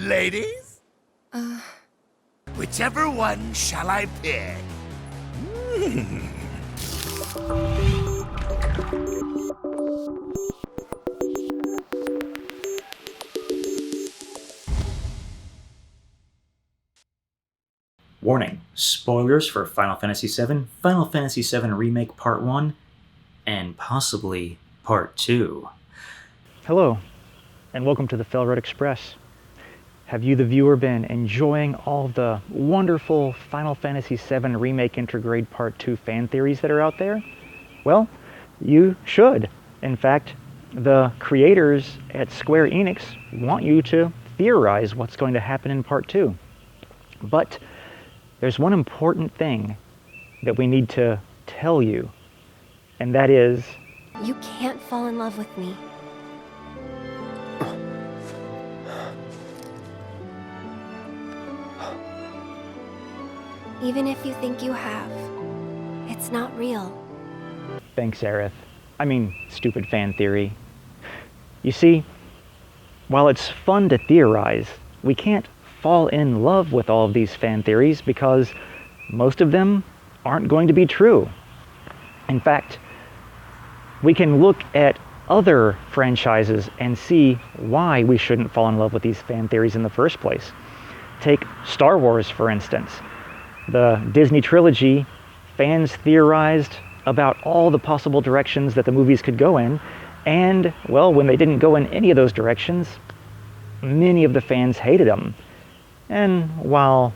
Ladies? Whichever one shall I pick? Warning, spoilers for Final Fantasy VII, Final Fantasy VII Remake Part 1, and possibly Part 2. Hello, and welcome to the Felroad Express. Have you, the viewer, been enjoying all of the wonderful Final Fantasy VII Remake Intergrade Part 2 fan theories that are out there? Well, you should. In fact, the creators at Square Enix want you to theorize what's going to happen in Part 2. But there's one important thing that we need to tell you, and that is... You can't fall in love with me. Even if you think you have, it's not real. Thanks, Aerith. I mean, stupid fan theory. You see, while it's fun to theorize, we can't fall in love with all of these fan theories because most of them aren't going to be true. In fact, we can look at other franchises and see why we shouldn't fall in love with these fan theories in the first place. Take Star Wars, for instance. The Disney trilogy, fans theorized about all the possible directions that the movies could go in, and, well, when they didn't go in any of those directions, many of the fans hated them. And while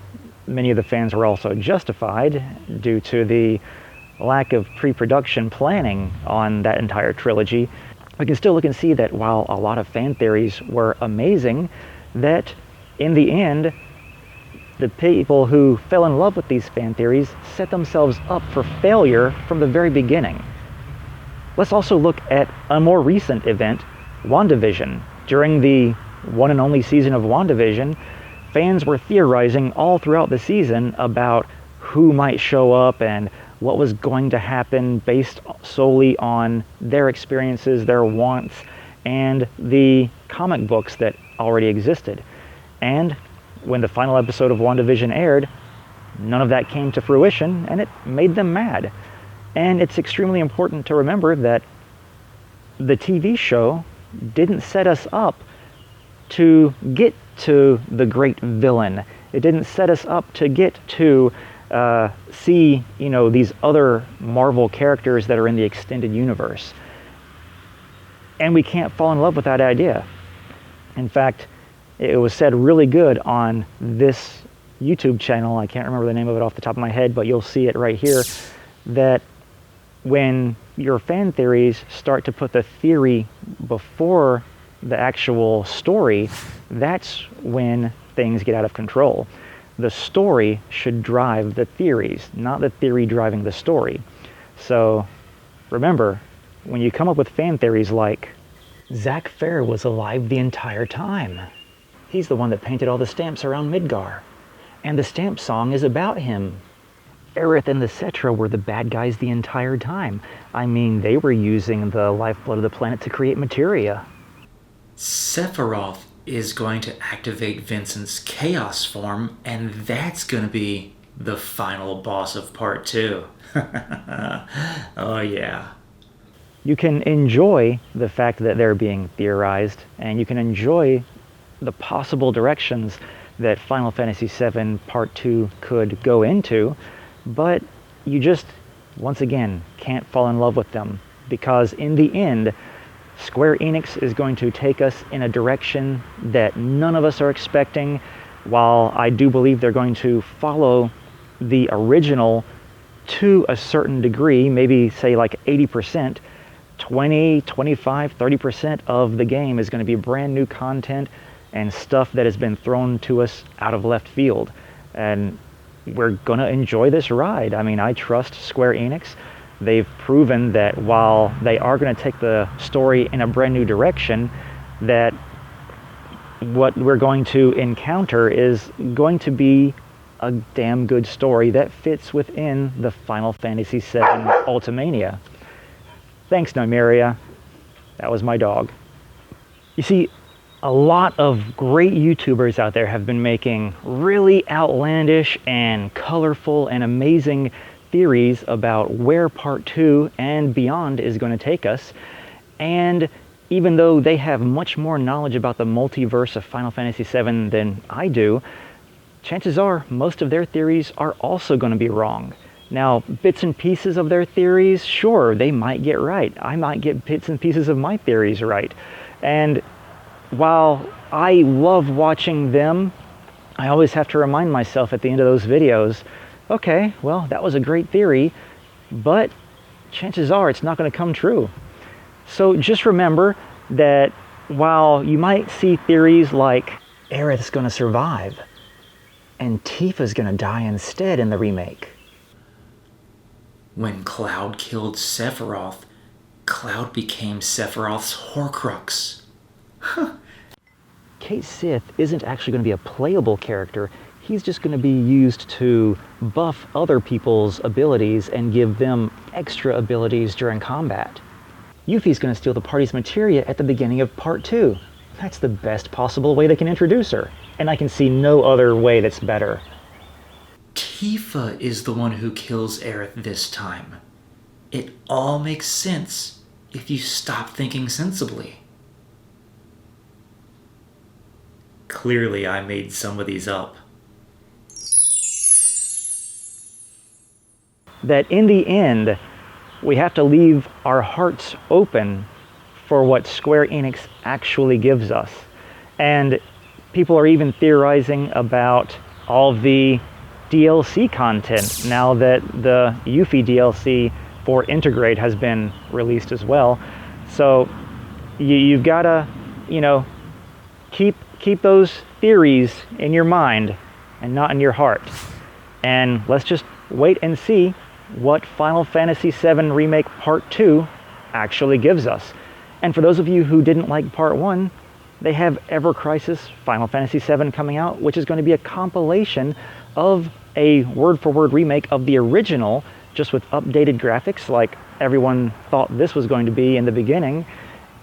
many of the fans were also justified due to the lack of pre-production planning on that entire trilogy, we can still look and see that while a lot of fan theories were amazing, that in the end, the people who fell in love with these fan theories set themselves up for failure from the very beginning. Let's also look at a more recent event, WandaVision. During the one and only season of WandaVision, fans were theorizing all throughout the season about who might show up and what was going to happen based solely on their experiences, their wants, and the comic books that already existed. And when the final episode of WandaVision aired, none of that came to fruition, and it made them mad. And it's extremely important to remember that the TV show didn't set us up to get to the great villain. It didn't set us up to get to see, these other Marvel characters that are in the extended universe. And we can't fall in love with that idea. In fact, it was said really good on this YouTube channel, I can't remember the name of it off the top of my head, but you'll see it right here, that when your fan theories start to put the theory before the actual story, that's when things get out of control. The story should drive the theories, not the theory driving the story. So remember, when you come up with fan theories like, Zack Fair was alive the entire time. He's the one that painted all the stamps around Midgar. And the stamp song is about him. Aerith and the Cetra were the bad guys the entire time. I mean, they were using the lifeblood of the planet to create materia. Sephiroth is going to activate Vincent's Chaos form, and that's going to be the final boss of Part 2. Oh yeah. You can enjoy the fact that they're being theorized, and you can enjoy the possible directions that Final Fantasy VII Part 2 could go into, but you just, once again, can't fall in love with them, because in the end, Square Enix is going to take us in a direction that none of us are expecting. While I do believe they're going to follow the original to a certain degree, maybe say like 80%, 20, 25, 30% of the game is going to be brand new content and stuff that has been thrown to us out of left field. And we're going to enjoy this ride. I mean, I trust Square Enix. They've proven that while they are going to take the story in a brand new direction, that what we're going to encounter is going to be a damn good story that fits within the Final Fantasy VII Ultimania. Thanks, Nymeria. That was my dog. You see, A lot of great YouTubers out there have been making really outlandish and colorful and amazing theories about where Part 2 and beyond is going to take us. And even though they have much more knowledge about the multiverse of Final Fantasy VII than I do, chances are most of their theories are also going to be wrong. Now, bits and pieces of their theories, sure, they might get right. I might get bits and pieces of my theories right. And while I love watching them, I always have to remind myself at the end of those videos, okay, well, that was a great theory, but chances are it's not going to come true. So just remember that while you might see theories like Aerith's going to survive and Tifa's going to die instead in the remake. When Cloud killed Sephiroth, Cloud became Sephiroth's Horcrux. Cait Sith isn't actually going to be a playable character. He's just going to be used to buff other people's abilities and give them extra abilities during combat. Yuffie's going to steal the party's materia at the beginning of Part 2. That's the best possible way they can introduce her, and I can see no other way that's better. Tifa is the one who kills Aerith this time. It all makes sense if you stop thinking sensibly. Clearly, I made some of these up. That in the end, we have to leave our hearts open for what Square Enix actually gives us. And people are even theorizing about all the DLC content now that the Yuffie DLC for Integrate has been released as well. So you've got to, keep those theories in your mind and not in your heart. And let's just wait and see what Final Fantasy VII Remake Part 2 actually gives us. And for those of you who didn't like Part 1, they have Ever Crisis Final Fantasy VII coming out, which is going to be a compilation of a word-for-word remake of the original, just with updated graphics like everyone thought this was going to be in the beginning.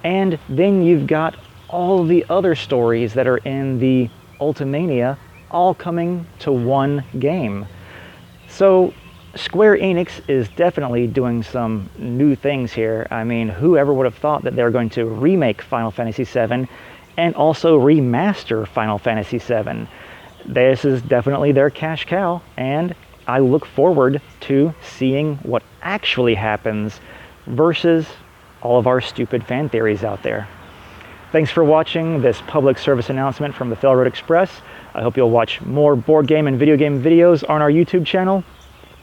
And then you've got all the other stories that are in the Ultimania all coming to one game. So Square Enix is definitely doing some new things here. I mean, whoever would have thought that they're going to remake Final Fantasy VII and also remaster Final Fantasy VII. This is definitely their cash cow, and I look forward to seeing what actually happens versus all of our stupid fan theories out there. Thanks for watching this public service announcement from the Fell Road Express. I hope you'll watch more board game and video game videos on our YouTube channel,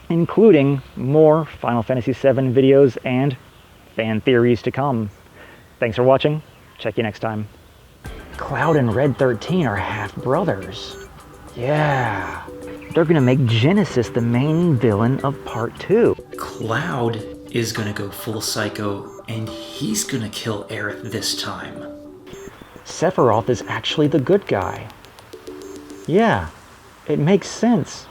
including more Final Fantasy VII videos and fan theories to come. Thanks for watching. Check you next time. Cloud and Red 13 are half-brothers. Yeah. They're gonna make Genesis the main villain of Part 2. Cloud is gonna go full psycho, and he's gonna kill Aerith this time. Sephiroth is actually the good guy. Yeah, it makes sense.